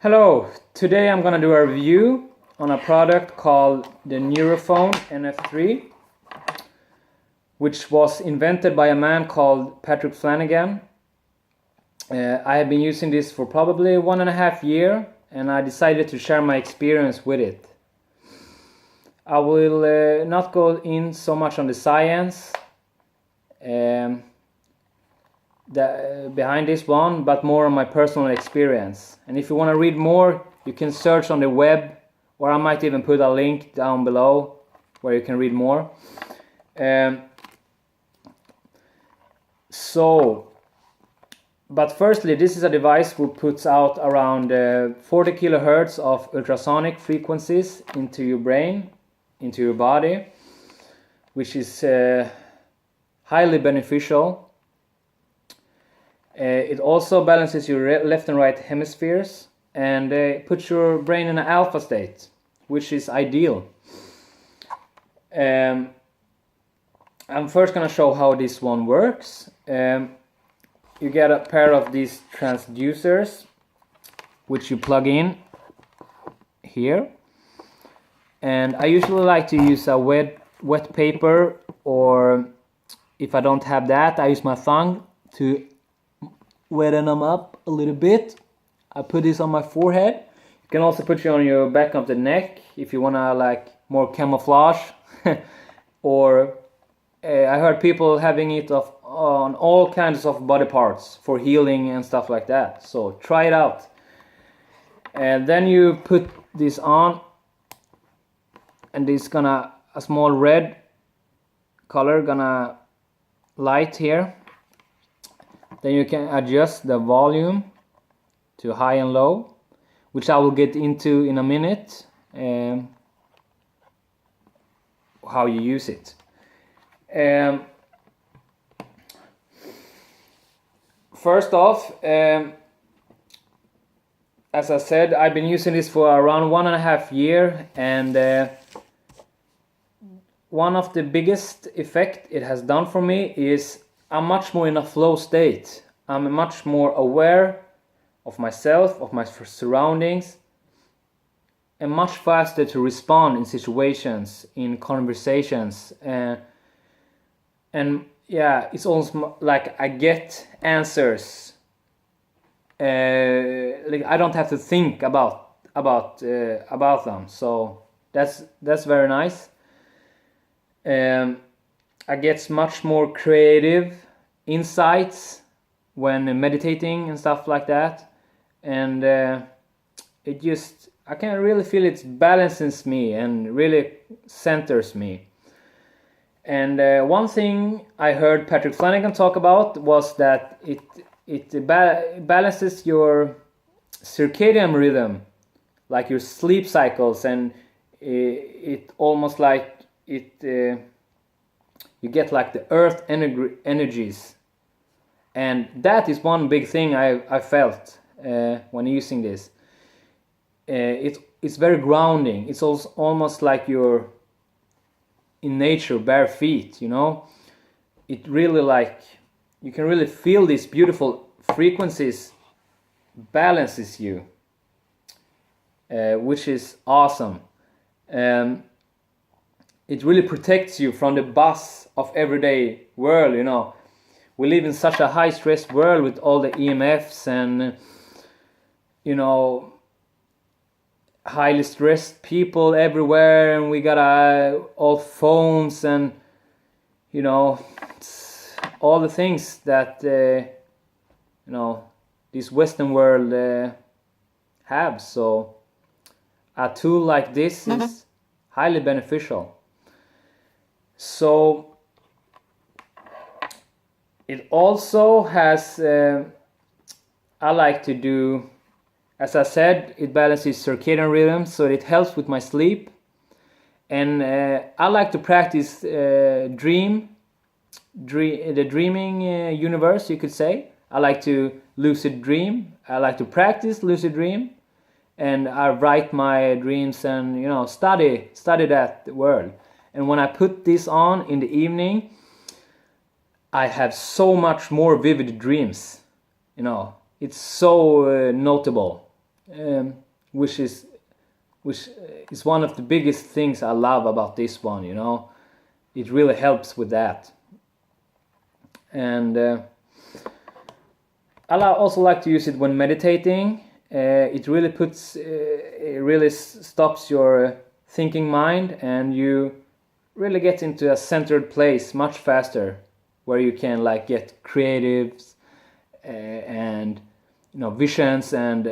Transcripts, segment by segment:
Hello, today I'm gonna do a review on a product called the Neurophone NF3, which was invented by a man called Patrick Flanagan. I have been using this for probably 1.5 years, and I decided to share my experience with it. I will not go in so much on the science behind this one, but more on my personal experience. And if you want to read more, you can search on the web, or I might even put a link down below where you can read more. But firstly, this is a device which puts out around 40 kilohertz of ultrasonic frequencies into your brain, into your body, which is highly beneficial. It also balances your left and right hemispheres and puts your brain in an alpha state, which is ideal. I'm first going to show how this one works. You get a pair of these transducers, which you plug in here. And I usually like to use a wet paper, or if I don't have that, I use my thumb to wetten them up a little bit. I put this on my forehead. You can also put it on your back of the neck if you want to like more camouflage. Or I heard people having it on all kinds of body parts for healing and stuff like that. So try it out. And then you put this on, and this a small red color gonna light here. Then you can adjust the volume to high and low, which I will get into in a minute, how you use it. First off, as I said, I've been using this for around 1.5 years, and one of the biggest effect it has done for me is I'm much more in a flow state. I'm much more aware of myself, of my surroundings, and much faster to respond in situations, in conversations. And yeah, it's almost like I get answers. Like I don't have to think about them. So that's very nice. I get much more creative insights when meditating and stuff like that, and I can really feel it balances me and really centers me. And one thing I heard Patrick Flanagan talk about was that it balances your circadian rhythm, like your sleep cycles, and it almost like it. You get like the earth energies, and that is one big thing I felt when using this. It's very grounding. It's also almost like you're in nature, bare feet. You know, it really like you can really feel these beautiful frequencies balances you, which is awesome. It really protects you from the buzz of everyday world, you know. We live in such a high stress world with all the EMFs and, you know, highly stressed people everywhere, and we got all phones and, you know, all the things that, you know, this Western world have. So a tool like this is highly beneficial. So it also has, I like to do, as I said, it balances circadian rhythm, so it helps with my sleep. And I like to practice the dreaming universe, you could say. I like to lucid dream. I like to practice lucid dream, and I write my dreams and, you know, study that world. And when I put this on in the evening, I have so much more vivid dreams. You know, it's so notable. which is one of the biggest things I love about this one. You know, it really helps with that. And I also like to use it when meditating. It really stops your thinking mind, and you really get into a centered place much faster, where you can like get creatives and visions and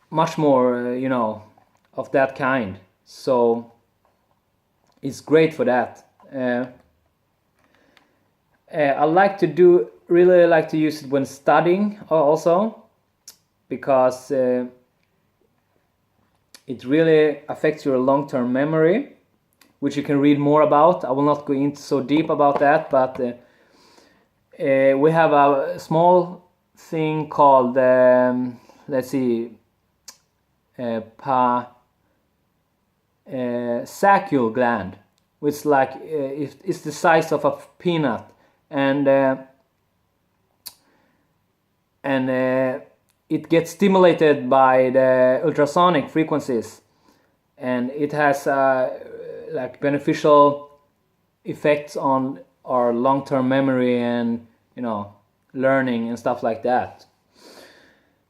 much more of that kind. So it's great for that. I really like to use it when studying also, because it really affects your long-term memory, which you can read more about. I will not go into so deep about that, but we have a small thing called saccule gland, which it's the size of a peanut, and it gets stimulated by the ultrasonic frequencies, and it has beneficial effects on our long-term memory and learning and stuff like that.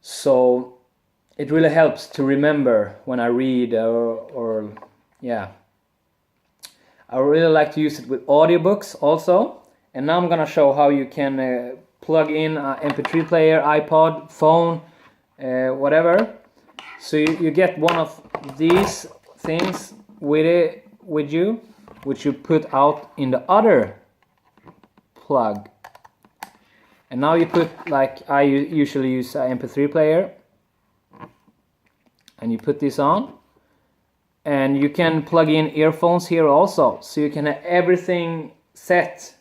So it really helps to remember when I read or I really like to use it with audiobooks also. And now I'm gonna show how you can plug in an MP3 player, iPod, phone, whatever. So you get one of these things with you, which you put out in the other plug. And now you put, like I usually use an MP3 player, and you put this on, and you can plug in earphones here also, so you can have everything set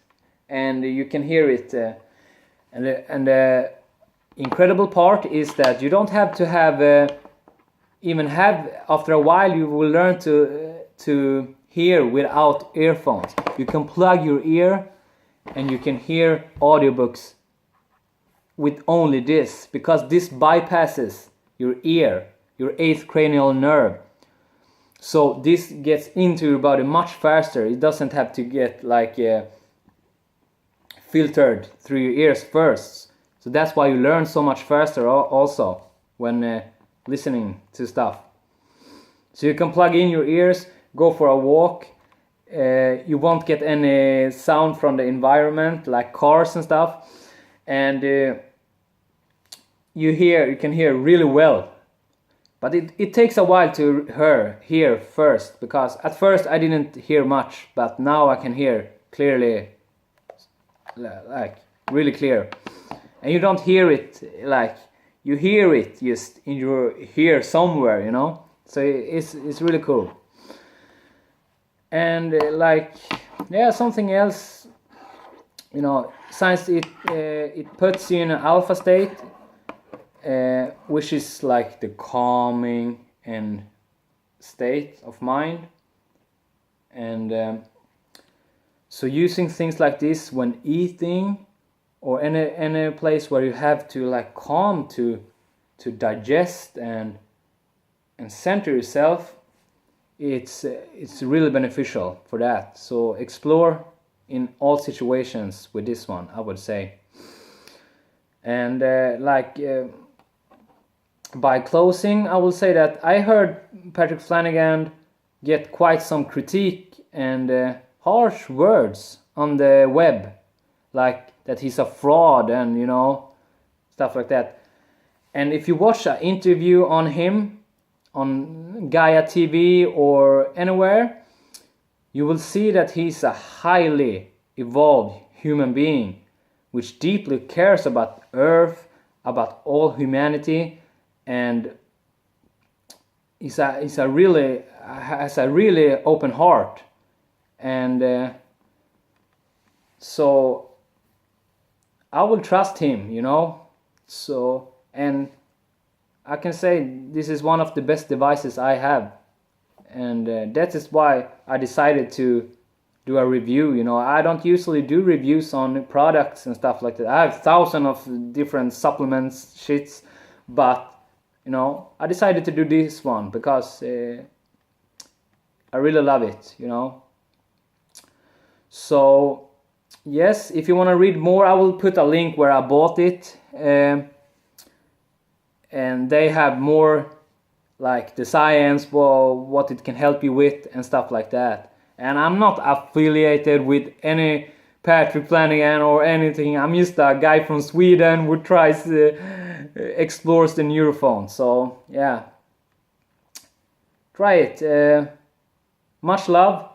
and you can hear it. And the incredible part is that you don't have to have after a while you will learn to hear without earphones. You can plug your ear and you can hear audiobooks with only this, because this bypasses your ear, your 8th cranial nerve. So this gets into your body much faster. It doesn't have to get filtered through your ears first. So that's why you learn so much faster also when listening to stuff. So you can plug in your ears, go for a walk. You won't get any sound from the environment like cars and stuff, and you can hear really well. But it takes a while to hear first, because at first I didn't hear much, but now I can hear clearly, really clear. And you don't hear it you hear it just in your ear somewhere, So it's really cool. And something else, science, it puts you in an alpha state, which is like the calming and state of mind. And so using things like this when eating, or any place where you have to calm to digest and center yourself, it's really beneficial for that. So explore in all situations with this one, I would say. And by closing, I will say that I heard Patrick Flanagan get quite some critique and harsh words on the web, that he's a fraud and stuff like that. And if you watch an interview on him on Gaia TV or anywhere, you will see that he's a highly evolved human being which deeply cares about Earth, about all humanity, and has a really open heart. And so I will trust him, So, and I can say this is one of the best devices I have, and that is why I decided to do a review. I don't usually do reviews on products and stuff like that. I have thousands of different supplements, shits, but you know, I decided to do this one because I really love it, you know. So yes, if you want to read more, I will put a link where I bought it, and they have more like the science, well, what it can help you with and stuff like that. And I'm not affiliated with any Patrick Flanagan or anything. I'm just a guy from Sweden who tries explores the neurophone. So yeah, try it. Much love.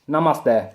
Namaste.